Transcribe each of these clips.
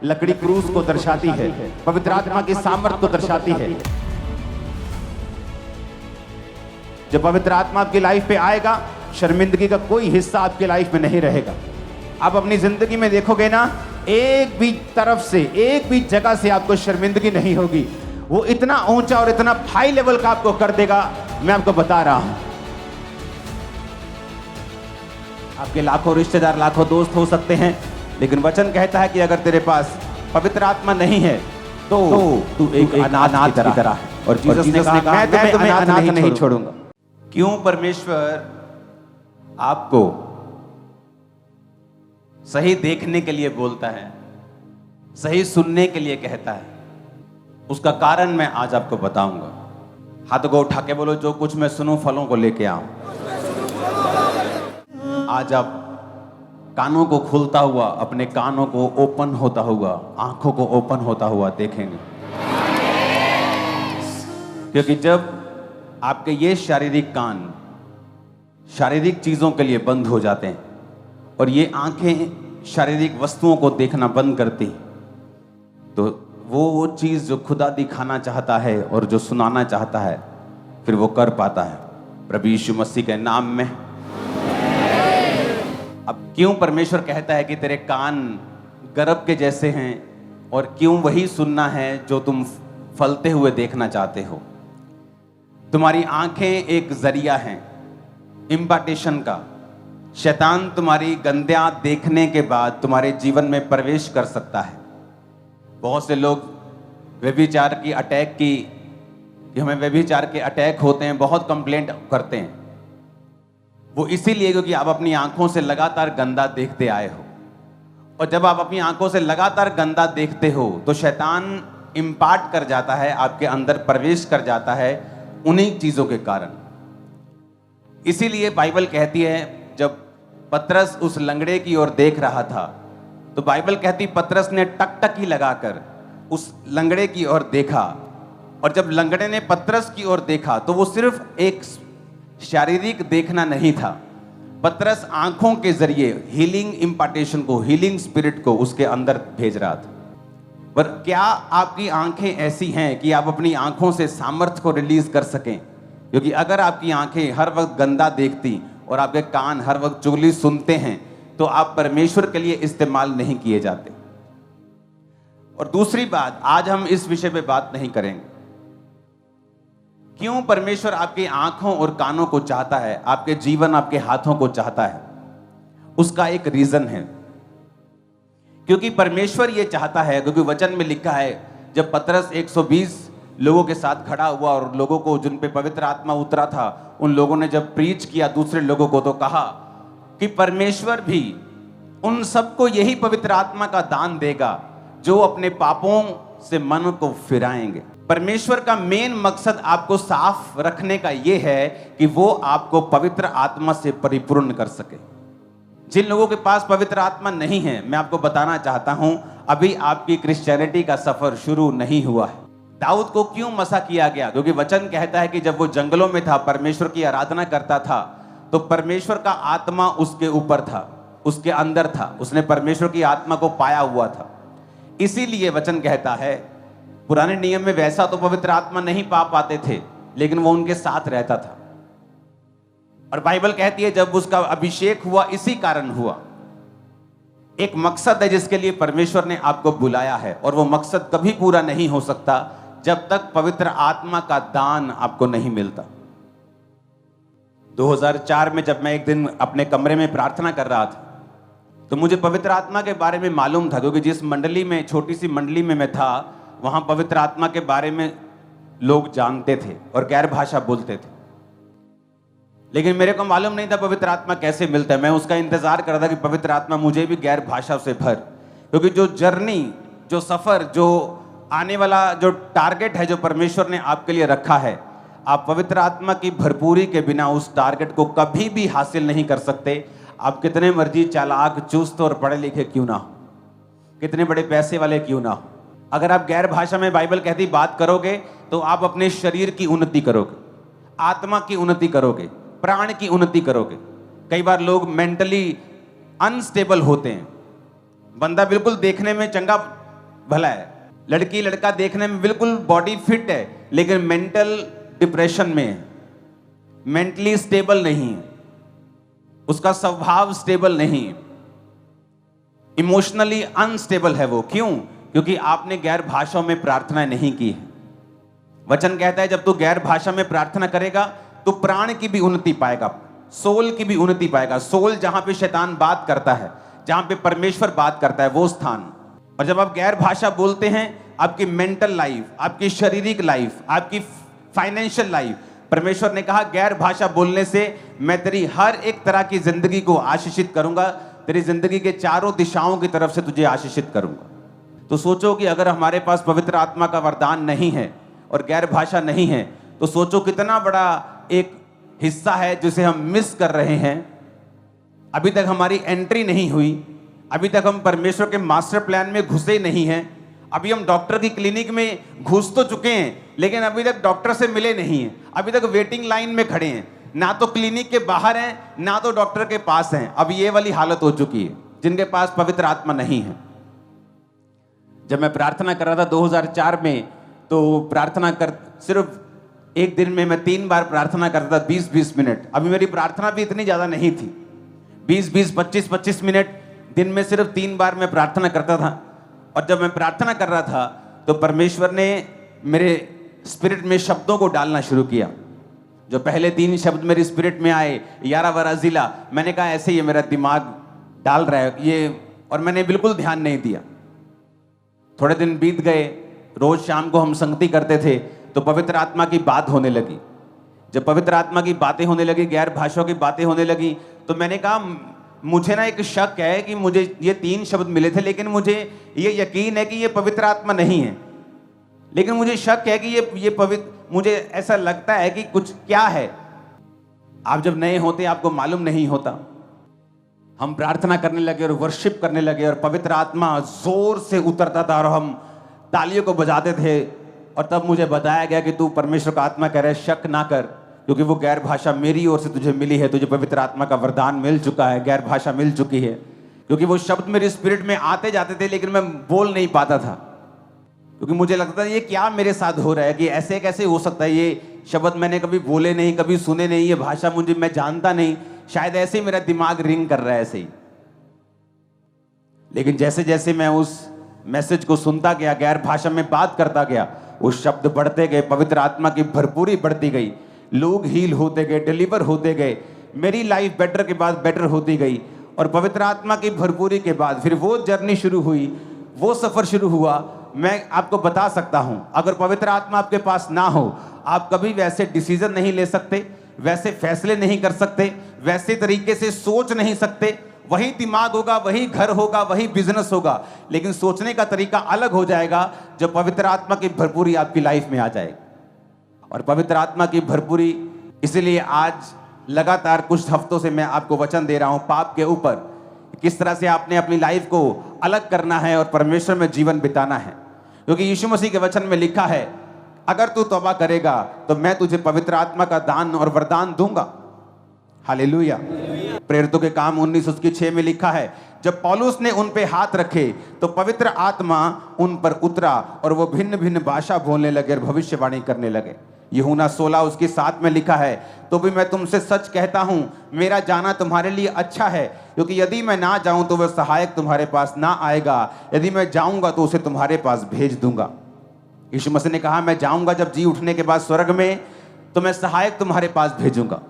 लकड़ी क्रूस को दर्शाती है, पवित्र आत्मा की सामर्थ को दर्शाती है। जब पवित्र आत्मा आपकी लाइफ पे आएगा, शर्मिंदगी का कोई हिस्सा आपकी लाइफ में नहीं रहेगा। आप अपनी जिंदगी में देखोगे ना, एक भी तरफ से, एक भी जगह से आपको शर्मिंदगी नहीं होगी। वो इतना ऊंचा और इतना हाई लेवल का आपको कर देगा, मैं आपको बता रहा हूं। आपके लाखों रिश्तेदार, लाखों दोस्त हो सकते हैं, लेकिन वचन कहता है कि अगर तेरे पास पवित्र आत्मा नहीं है तो तू एक अनाथ की तरह है। और जीसस ने कहा, मैं तुम्हें अनाथ नहीं छोड़ूंगा। क्यों परमेश्वर आपको सही देखने के लिए बोलता है, सही सुनने के लिए कहता है, उसका कारण मैं आज आपको बताऊंगा। हाथ को उठा के बोलो, जो कुछ मैं सुनूं फलों को लेके आऊं। आज आप कानों को खुलता हुआ, अपने कानों को ओपन होता हुआ, आंखों को ओपन होता हुआ देखेंगे। क्योंकि जब आपके ये शारीरिक कान शारीरिक चीजों के लिए बंद हो जाते हैं और ये आंखें शारीरिक वस्तुओं को देखना बंद करती, तो वो चीज जो खुदा दिखाना चाहता है और जो सुनाना चाहता है, फिर वो कर पाता है। प्रभु यीशु मसीह के नाम में। अब क्यों परमेश्वर कहता है कि तेरे कान गर्भ के जैसे हैं, और क्यों वही सुनना है जो तुम फलते हुए देखना चाहते हो। तुम्हारी आंखें एक जरिया हैं इम्पार्टेशन का। शैतान तुम्हारी गंदियां देखने के बाद तुम्हारे जीवन में प्रवेश कर सकता है। बहुत से लोग व्यभिचार की अटैक की, कि हमें व्यभिचार के अटैक होते हैं, बहुत कंप्लेंट करते हैं। वो इसीलिए क्योंकि आप अपनी आंखों से लगातार गंदा देखते आए हो। और जब आप अपनी आंखों से लगातार गंदा देखते हो तो शैतान इम्पार्ट कर जाता है, आपके अंदर प्रवेश कर जाता है उन्हीं चीजों के कारण। इसीलिए बाइबल कहती है, जब पतरस उस लंगड़े की ओर देख रहा था, तो बाइबल कहती पतरस ने टकटकी लगाकर उस लंगड़े की ओर देखा। और जब लंगड़े ने पतरस की ओर देखा तो वो सिर्फ एक शारीरिक देखना नहीं था, पतरस आंखों के जरिए हीलिंग इम्पार्टेशन को, हीलिंग स्पिरिट को उसके अंदर भेज रहा था। पर क्या आपकी आंखें ऐसी हैं कि आप अपनी आंखों से सामर्थ्य को रिलीज कर सकें? क्योंकि अगर आपकी आंखें हर वक्त गंदा देखती और आपके कान हर वक्त चुगली सुनते हैं, तो आप परमेश्वर के लिए इस्तेमाल नहीं किए जाते। और दूसरी बात, आज हम इस विषय पे बात नहीं करेंगे। क्यों परमेश्वर आपकी आंखों और कानों को चाहता है, आपके जीवन, आपके हाथों को चाहता है? उसका एक रीजन है। क्योंकि परमेश्वर ये चाहता है, क्योंकि वचन में लिखा है, जब पतरस 120 लोगों के साथ खड़ा हुआ और लोगों को, जिन पे पवित्र आत्मा उतरा था, उन लोगों ने जब प्रीच किया दूसरे लोगों को, तो कहा कि परमेश्वर भी उन सबको यही पवित्र आत्मा का दान देगा जो अपने पापों से मन को फिराएंगे। परमेश्वर का मेन मकसद आपको साफ रखने का यह है कि वो आपको पवित्र आत्मा से परिपूर्ण कर सके। जिन लोगों के पास पवित्र आत्मा नहीं है, मैं आपको बताना चाहता हूं, अभी आपकी क्रिश्चियनिटी का सफर शुरू नहीं हुआ है। दाऊद को क्यों मसा किया गया? क्योंकि वचन कहता है कि जब वो जंगलों में था, परमेश्वर की आराधना करता था, तो परमेश्वर का आत्मा उसके ऊपर था, उसके अंदर था, उसने परमेश्वर की आत्मा को पाया हुआ था। इसीलिए वचन कहता है, पुराने नियम में वैसा तो पवित्र आत्मा नहीं पा पाते थे, लेकिन वो उनके साथ रहता था। और बाइबल कहती है जब उसका अभिषेक हुआ, इसी कारण हुआ। एक मकसद है जिसके लिए परमेश्वर ने आपको बुलाया है, और वो मकसद कभी पूरा नहीं हो सकता जब तक पवित्र आत्मा का दान आपको नहीं मिलता। 2004 में जब मैं एक दिन अपने कमरे में प्रार्थना कर रहा था, तो मुझे पवित्र आत्मा के बारे में मालूम था, क्योंकि जिस मंडली में, छोटी सी मंडली में मैं था, वहां पवित्र आत्मा के बारे में लोग जानते थे और गैर भाषा बोलते थे। लेकिन मेरे को मालूम नहीं था पवित्र आत्मा कैसे मिलता है। मैं उसका इंतजार कर रहा था कि पवित्र आत्मा मुझे भी गैर भाषा से भर, क्योंकि जो जर्नी, जो सफर, जो आने वाला जो टारगेट है जो परमेश्वर ने आपके लिए रखा है, आप पवित्र आत्मा की भरपूरी के बिना उस टारगेट को कभी भी हासिल नहीं कर सकते। आप कितने मर्जी चालाक, चुस्त और पढ़े लिखे क्यों ना हो, कितने बड़े पैसे वाले क्यों ना हो, अगर आप गैर भाषा में, बाइबल कहती, बात करोगे तो आप अपने शरीर की उन्नति करोगे, आत्मा की उन्नति करोगे, प्राण की उन्नति करोगे। कई बार लोग मेंटली अनस्टेबल होते हैं। बंदा बिल्कुल देखने में चंगा भला है। लड़की लड़का देखने में बिल्कुल बॉडी फिट है, लेकिन मेंटल डिप्रेशन में है, मेंटली स्टेबल नहीं है, उसका स्वभाव स्टेबल नहीं है, इमोशनली अनस्टेबल है वो। क्यों? क्योंकि आपने गैर भाषाओं में प्रार्थना नहीं की है। वचन कहता है जब तू गैर भाषा में प्रार्थना करेगा तो प्राण की भी उन्नति पाएगा, सोल की भी उन्नति पाएगा। सोल जहां पे शैतान बात करता है, जहां पे परमेश्वर बात करता है, वो स्थान। और जब आप गैर भाषा बोलते हैं, आपकी मेंटल लाइफ, आपकी शारीरिक लाइफ, आपकी फाइनेंशियल लाइफ, परमेश्वर ने कहा गैर भाषा बोलने से मैं तेरी हर एक तरह की जिंदगी को आशीषित करूंगा, तेरी जिंदगी के चारों दिशाओं की तरफ से तुझे आशीषित करूंगा। तो सोचो कि अगर हमारे पास पवित्र आत्मा का वरदान नहीं है और गैर भाषा नहीं है, तो सोचो कितना बड़ा एक हिस्सा है जिसे हम मिस कर रहे हैं। अभी तक हमारी एंट्री नहीं हुई, अभी तक हम परमेश्वर के मास्टर प्लान में घुसे नहीं हैं। अभी हम डॉक्टर की क्लिनिक में घुस तो चुके हैं, लेकिन अभी तक डॉक्टर से मिले नहीं हैं, अभी तक वेटिंग लाइन में खड़े हैं, ना तो क्लिनिक के बाहर हैं, ना तो डॉक्टर के पास हैं। अब ये वाली हालत हो चुकी है जिनके पास पवित्र आत्मा नहीं है। जब मैं प्रार्थना कर रहा था 2004 में, तो प्रार्थना कर सिर्फ एक दिन में मैं 3 बार प्रार्थना करता था, 20-20 मिनट। अभी मेरी प्रार्थना भी इतनी ज्यादा नहीं थी, 20-20, 25-25 मिनट दिन में सिर्फ 3 बार मैं प्रार्थना करता था। और जब मैं प्रार्थना कर रहा था तो परमेश्वर ने मेरे स्पिरिट में शब्दों को डालना शुरू किया। जो पहले 3 शब्द मेरे स्पिरिट में आए, यारा वरा जिला, मैंने कहा ऐसे ही मेरा दिमाग डाल रहा है ये, और मैंने बिल्कुल ध्यान नहीं दिया। थोड़े दिन बीत गए, रोज शाम को हम संगति करते थे, तो पवित्र आत्मा की बात होने लगी। जब पवित्र आत्मा की बातें होने लगी, गैर भाषाओं की बातें होने लगी, तो मैंने कहा मुझे ना एक शक है कि मुझे ये 3 शब्द मिले थे, लेकिन मुझे ये यकीन है कि ये पवित्र आत्मा नहीं है। लेकिन मुझे शक है कि ये पवित्र, मुझे ऐसा लगता है कि कुछ क्या है। आप जब नए होते आपको मालूम नहीं होता। हम प्रार्थना करने लगे और वर्शिप करने लगे और पवित्र आत्मा जोर से उतरता था और हम तालियों को बजाते थे। और तब मुझे बताया गया कि तू परमेश्वर का आत्मा कह रहा है, शक ना कर, क्योंकि वो गैर भाषा मेरी ओर से तुझे मिली है, तुझे पवित्र आत्मा का वरदान मिल चुका है, गैर भाषा मिल चुकी है। क्योंकि वो शब्द मेरे स्पिरिट में आते जाते थे, लेकिन मैं बोल नहीं पाता था, क्योंकि मुझे लगता था ये क्या मेरे साथ हो रहा है, कि ऐसे कैसे हो सकता है, ये शब्द मैंने कभी बोले नहीं, कभी सुने नहीं, ये भाषा मुझे, मैं जानता नहीं, शायद ऐसे ही मेरा दिमाग रिंग कर रहा है ऐसे ही। लेकिन जैसे जैसे मैं उस मैसेज को सुनता गया, गैर भाषा में बात करता गया, वो शब्द बढ़ते गए, पवित्र आत्मा की भरपूरी बढ़ती गई, लोग हील होते गए, डिलीवर होते गए, मेरी लाइफ बेटर के बाद बेटर होती गई। और पवित्र आत्मा की भरपूरी के बाद फिर वो जर्नी शुरू हुई, वो सफर शुरू हुआ। मैं आपको बता सकता हूं, अगर पवित्र आत्मा आपके पास ना हो, आप कभी वैसे डिसीजन नहीं ले सकते, वैसे फैसले नहीं कर सकते, वैसे तरीके से सोच नहीं सकते। वही दिमाग होगा, वही घर होगा, वही बिजनेस होगा, लेकिन सोचने का तरीका अलग हो जाएगा जब पवित्र आत्मा की भरपूरी आपकी लाइफ में आ जाएगी। और पवित्र आत्मा की भरपूरी, इसीलिए आज लगातार कुछ हफ्तों से मैं आपको वचन दे रहा हूं पाप के ऊपर, किस तरह से आपने अपनी लाइफ को अलग करना है और परमेश्वर में जीवन बिताना है। क्योंकि यीशु मसीह के वचन में लिखा है, अगर तू तौबा करेगा तो मैं तुझे पवित्र आत्मा का दान और वरदान दूंगा। हालेलुया। प्रेरितों के काम 19:6 में लिखा है, जब पौलुस ने उन पे हाथ रखे तो पवित्र आत्मा उन पर उतरा और वो भिन्न भिन्न भाषा बोलने लगे और भविष्यवाणी करने लगे। यूहन्ना 16:7 में लिखा है, तो भी मैं तुमसे सच कहता हूं, मेरा जाना तुम्हारे लिए अच्छा है, क्योंकि यदि मैं ना जाऊं तो वह सहायक तुम्हारे पास ना आएगा, यदि मैं जाऊंगा तो उसे तुम्हारे पास भेज दूंगा। यीशु मसीह ने कहा, मैं जाऊंगा जब जी उठने के बाद स्वर्ग में, तो मैं सहायक तुम्हारे पास भेजूंगा।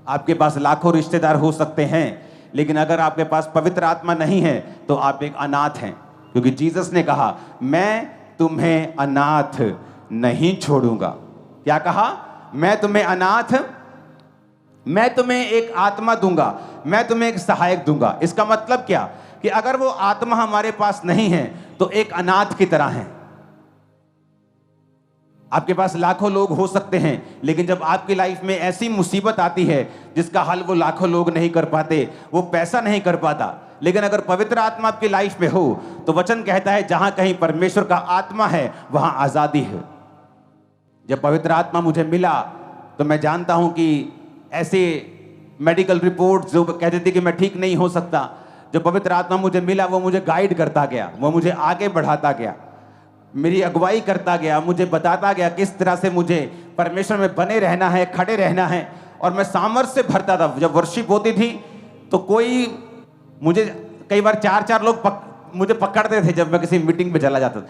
आपके पास लाखों रिश्तेदार हो सकते हैं, लेकिन अगर आपके पास पवित्र आत्मा नहीं है तो आप एक अनाथ हैं, क्योंकि जीसस ने कहा, मैं तुम्हें अनाथ नहीं छोड़ूंगा। क्या कहा? मैं तुम्हें अनाथ, मैं तुम्हें एक आत्मा दूंगा, मैं तुम्हें एक सहायक दूंगा। इसका मतलब क्या? कि अगर वो आत्मा हमारे पास नहीं है तो एक अनाथ की तरह है। आपके पास लाखों लोग हो सकते हैं, लेकिन जब आपकी लाइफ में ऐसी मुसीबत आती है जिसका हल वो लाखों लोग नहीं कर पाते, वो पैसा नहीं कर पाता, लेकिन अगर पवित्र आत्मा आपकी लाइफ में हो तो वचन कहता है, जहां कहीं परमेश्वर का आत्मा है वहां आजादी है। जब पवित्र आत्मा मुझे मिला तो मैं जानता हूं कि ऐसे मेडिकल रिपोर्ट जो कहते थे कि मैं ठीक नहीं हो सकता, जब पवित्र आत्मा मुझे मिला वो मुझे गाइड करता गया, वो मुझे आगे बढ़ाता गया। मेरी अगुवाई करता गया, मुझे बताता गया किस तरह से मुझे परमेश्वर में बने रहना है, खड़े रहना है। और मैं सामर्थ्य से भरता था। जब वर्शिप होती थी तो कोई मुझे कई बार 4-4 लोग मुझे पकड़ते थे जब मैं किसी मीटिंग पे चला जाता था।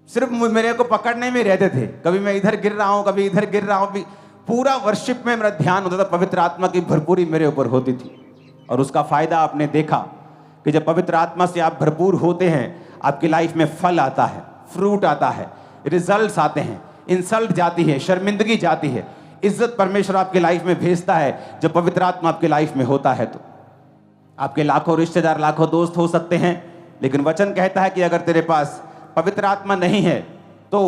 सिर्फ मेरे को पकड़ने में रहते थे। कभी मैं इधर गिर रहा हूं, कभी इधर गिर रहा हूं। पूरा वर्शिप में मेरा ध्यान होता था, पवित्र आत्मा की भरपूरी मेरे ऊपर होती थी। और उसका फायदा आपने देखा कि जब पवित्र आत्मा से आप भरपूर होते हैं, आपकी लाइफ में फल आता है, फ्रूट आता है, रिजल्ट्स आते हैं, इंसल्ट जाती है, शर्मिंदगी जाती है, इज्जत परमेश्वर आपकी लाइफ में भेजता है। जब पवित्र आत्मा आपकी लाइफ में होता है तो आपके लाखों रिश्तेदार, लाखों दोस्त हो सकते हैं, लेकिन वचन कहता है कि अगर तेरे पास पवित्र आत्मा नहीं है तो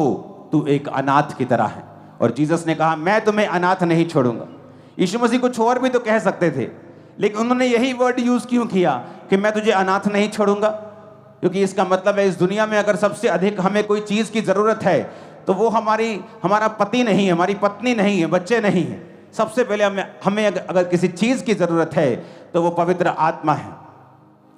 तू एक अनाथ की तरह है। और जीसस ने कहा, मैं तुम्हें अनाथ नहीं छोड़ूंगा। यीशु मसीह कुछ और भी तो कह सकते थे, लेकिन उन्होंने यही वर्ड यूज क्यों किया कि मैं तुझे अनाथ नहीं छोड़ूंगा? क्योंकि इसका मतलब है इस दुनिया में अगर सबसे अधिक हमें कोई चीज की जरूरत है तो वो हमारा पति नहीं है, हमारी पत्नी नहीं है, बच्चे नहीं है। सबसे पहले हमें अगर किसी चीज की जरूरत है तो वो पवित्र आत्मा है।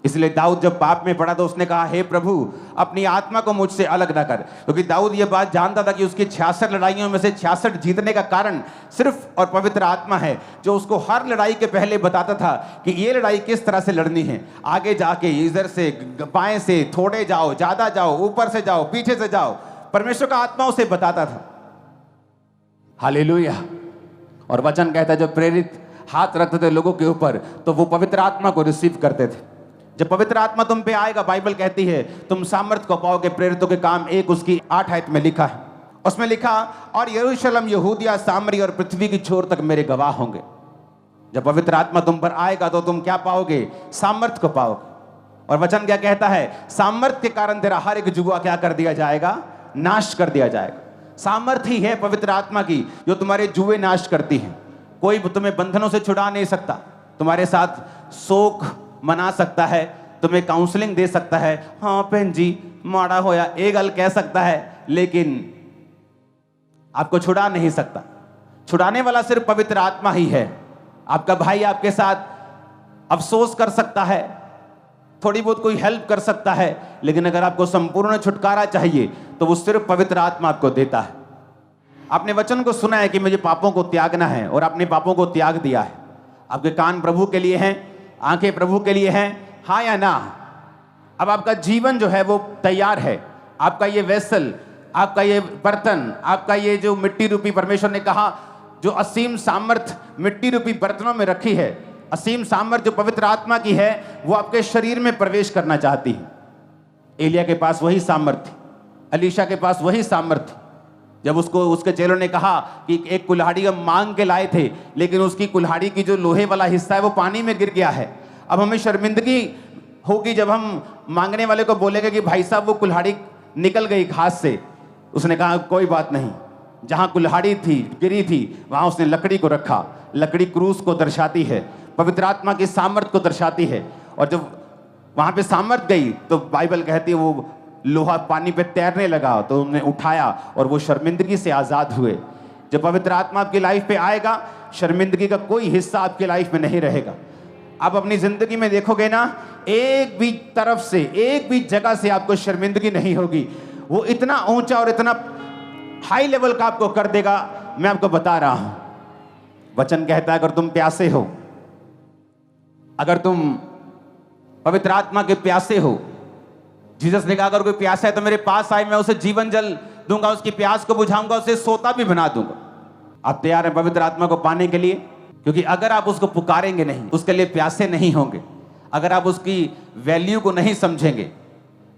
इसलिए दाऊद जब पाप में पड़ा तो उसने कहा, हे प्रभु अपनी आत्मा को मुझसे अलग ना कर। क्योंकि दाऊद ये बात जानता था कि उसकी 66 लड़ाइयों में से 66 जीतने का कारण सिर्फ और पवित्र आत्मा है, जो उसको हर लड़ाई के पहले बताता था कि ये लड़ाई किस तरह से लड़नी है। आगे जाके इधर से, बाएं से, थोड़े जाओ, ज्यादा जाओ, ऊपर से जाओ, पीछे से जाओ, परमेश्वर का आत्मा उसे बताता था। हालेलुया। और वचन कहता है जब प्रेरित हाथ रखते थे लोगों के ऊपर तो वो पवित्र आत्मा को रिसीव करते थे। जब पवित्र आत्मा तुम पे आएगा, बाइबल कहती है तुम सामर्थ को पाओगे। प्रेरितों के काम 1 उसकी 8 आयत में लिखा है। उसमें लिखा, और यरूशलेम, यहूदिया, सामरी और पृथ्वी की छोर तक मेरे गवाह होंगे। जब पवित्र आत्मा तुम पर आएगा तो तुम क्या पाओगे? सामर्थ को पाओगे। और वचन क्या कहता है? सामर्थ के कारण तेरा हर एक जुआ क्या कर दिया जाएगा? नाश कर दिया जाएगा। सामर्थ ही है पवित्र आत्मा की जो तुम्हारे जुए नाश करती है। कोई तुम्हें बंधनों से छुड़ा नहीं सकता। तुम्हारे साथ शोक मना सकता है, तुम्हें काउंसलिंग दे सकता है, हाँ बहन जी माड़ा होया, एक गल कह सकता है, लेकिन आपको छुड़ा नहीं सकता। छुड़ाने वाला सिर्फ पवित्र आत्मा ही है। आपका भाई आपके साथ अफसोस कर सकता है, थोड़ी बहुत कोई हेल्प कर सकता है, लेकिन अगर आपको संपूर्ण छुटकारा चाहिए तो वो सिर्फ पवित्र आत्मा आपको देता है। आपने वचन को सुना है कि मुझे पापों को त्यागना है और आपने पापों को त्याग दिया है। आपके कान प्रभु के लिए हैं, आंखें प्रभु के लिए हैं, हाँ या ना? अब आपका जीवन जो है वो तैयार है। आपका ये वेसल, आपका ये बर्तन, आपका ये जो मिट्टी रूपी, परमेश्वर ने कहा जो असीम सामर्थ मिट्टी रूपी बर्तनों में रखी है, असीम सामर्थ जो पवित्र आत्मा की है, वो आपके शरीर में प्रवेश करना चाहती है। एलिया के पास वही सामर्थ थी, अलीशा के पास वही सामर्थ थी। जब उसके चेलों ने कहा कि एक कुल्हाड़ी हम मांग के लाए थे, लेकिन उसकी कुल्हाड़ी की जो लोहे वाला हिस्सा है वो पानी में गिर गया है। अब हमें शर्मिंदगी होगी जब हम मांगने वाले को बोलेंगे कि भाई साहब वो कुल्हाड़ी निकल गई हाथ से। उसने कहा कोई बात नहीं, जहां कुल्हाड़ी थी, गिरी थी, वहां उसने लकड़ी को रखा। लकड़ी क्रूस को दर्शाती है, पवित्र आत्मा की सामर्थ को दर्शाती है। और जब वहां पे सामर्थ गई तो बाइबल कहती है वो लोहा पानी पे तैरने लगा, तो उन्होंने उठाया और वो शर्मिंदगी से आजाद हुए। जब पवित्र आत्मा आपकी लाइफ पे आएगा, शर्मिंदगी का कोई हिस्सा आपकी लाइफ में नहीं रहेगा। आप अपनी जिंदगी में देखोगे ना, एक भी तरफ से, एक भी जगह से आपको शर्मिंदगी नहीं होगी। वो इतना ऊंचा और इतना हाई लेवल का आपको कर देगा, मैं आपको बता रहा हूं। वचन कहता है अगर तुम प्यासे हो, अगर तुम पवित्र आत्मा के प्यासे हो, जीसस ने कहा अगर कोई प्यासा है तो मेरे पास आए, मैं उसे जीवन जल दूंगा, उसकी प्यास को बुझाऊंगा, उसे सोता भी बना दूंगा। आप तैयार हैं पवित्र आत्मा को पाने के लिए? क्योंकि अगर आप उसको पुकारेंगे नहीं, उसके लिए प्यासे नहीं होंगे, अगर आप उसकी वैल्यू को नहीं समझेंगे,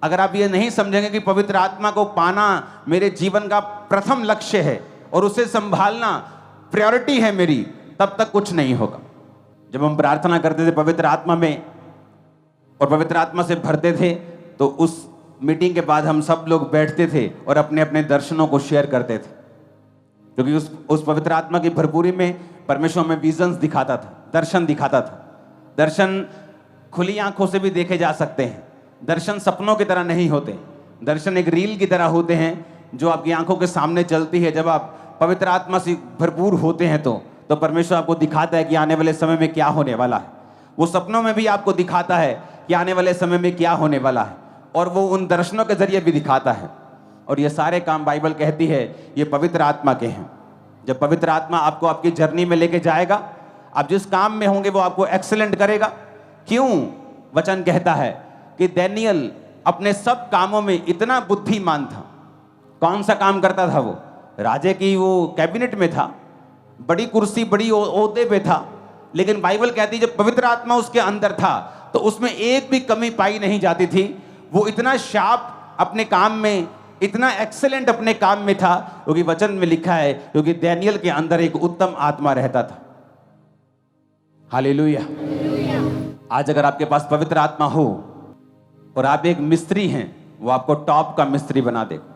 अगर आप ये नहीं समझेंगे कि पवित्र आत्मा को पाना मेरे जीवन का प्रथम लक्ष्य है और उसे संभालना प्रायोरिटी है मेरी, तब तक कुछ नहीं होगा। जब हम प्रार्थना करते थे पवित्र आत्मा में और पवित्र आत्मा से भरते थे, तो उस मीटिंग के बाद हम सब लोग बैठते थे और अपने अपने दर्शनों को शेयर करते थे। क्योंकि उस पवित्र आत्मा की भरपूरी में परमेश्वर में विजन्स दिखाता था, दर्शन दिखाता था। दर्शन खुली आंखों से भी देखे जा सकते हैं। दर्शन सपनों की तरह नहीं होते। दर्शन एक रील की तरह होते हैं जो आपकी आंखों के सामने चलती है। जब आप पवित्र आत्मा से भरपूर होते हैं तो परमेश्वर आपको दिखाता है कि आने वाले समय में क्या होने वाला है। वो सपनों में भी आपको दिखाता है कि आने वाले समय में क्या होने वाला है, और वो उन दर्शनों के जरिए भी दिखाता है। और ये सारे काम बाइबल कहती है ये पवित्र आत्मा के हैं। जब पवित्र आत्मा आपको आपकी जर्नी में लेके जाएगा, आप जिस काम में होंगे वो आपको एक्सीलेंट करेगा। क्यों? वचन कहता है कि दानियेल अपने सब कामों में इतना बुद्धिमान था। कौन सा काम करता था वो? राजे की वो कैबिनेट में था, बड़ी कुर्सी, बड़ी ओहदे पे था, लेकिन बाइबल कहती है जब पवित्र आत्मा उसके अंदर था तो उसमें एक भी कमी पाई नहीं जाती थी। वो इतना शार्प अपने काम में, इतना एक्सेलेंट अपने काम में था, क्योंकि वचन में लिखा है क्योंकि दानियेल के अंदर एक उत्तम आत्मा रहता था। हालेलुया। आज अगर आपके पास पवित्र आत्मा हो और आप एक मिस्त्री हैं, वो आपको टॉप का मिस्त्री बना देगा।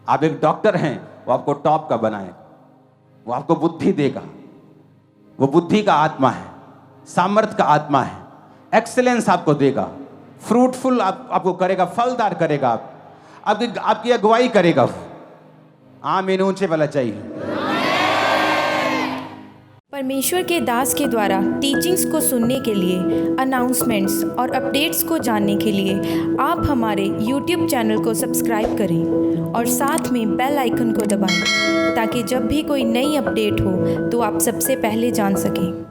आप एक डॉक्टर हैं, वो आपको टॉप का बनाएगा। वो आपको बुद्धि देगा। वो बुद्धि का आत्मा है, सामर्थ का आत्मा है, एक्सेलेंस आपको देगा, फ्रूटफुल आपको करेगा, फलदार करेगा, आपकी अगुवाई करेगा। आमीन। ऊंचे वाला चाहिए। परमेश्वर के दास के द्वारा टीचिंग्स को सुनने के लिए, अनाउंसमेंट्स और अपडेट्स को जानने के लिए आप हमारे YouTube चैनल को सब्सक्राइब करें और साथ में बेल आइकन को दबाएं, ताकि जब भी कोई नई अपडेट हो तो आप सबसे पहले जान सकें।